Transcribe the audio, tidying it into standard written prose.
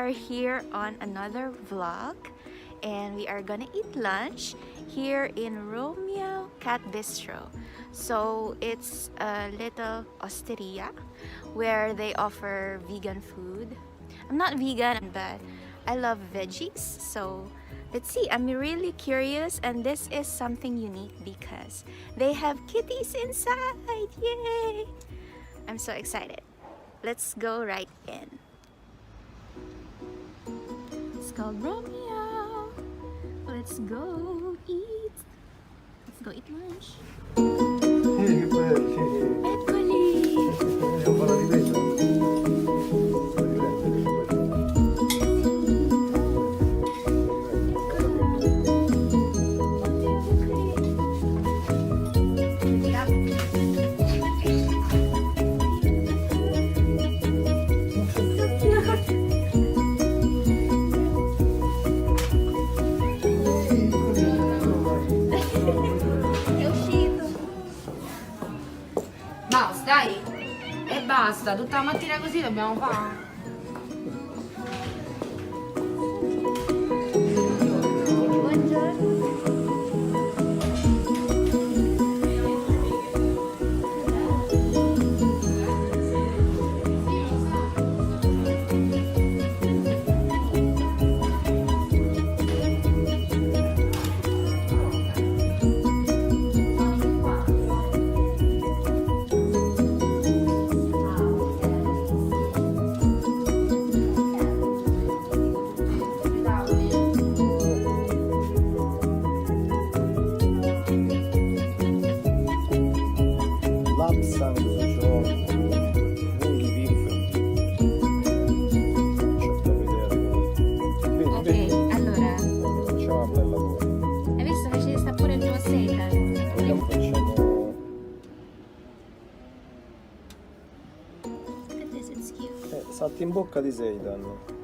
are here on another vlog and we are gonna eat lunch here in Romeow Cat Bistrot. So it's a little osteria where they offer vegan food. I'm not vegan, but I love veggies, so let's see. I'm really curious, and this is something unique because they have kitties inside. Yay! I'm so excited. Let's go right in. It's called Romeow. Let's go eat. Let's go eat lunch. Eccoli! Devo fare la ripresa? Basta, dai! E basta, tutta la mattina così dobbiamo fare. Salti in bocca di seitan.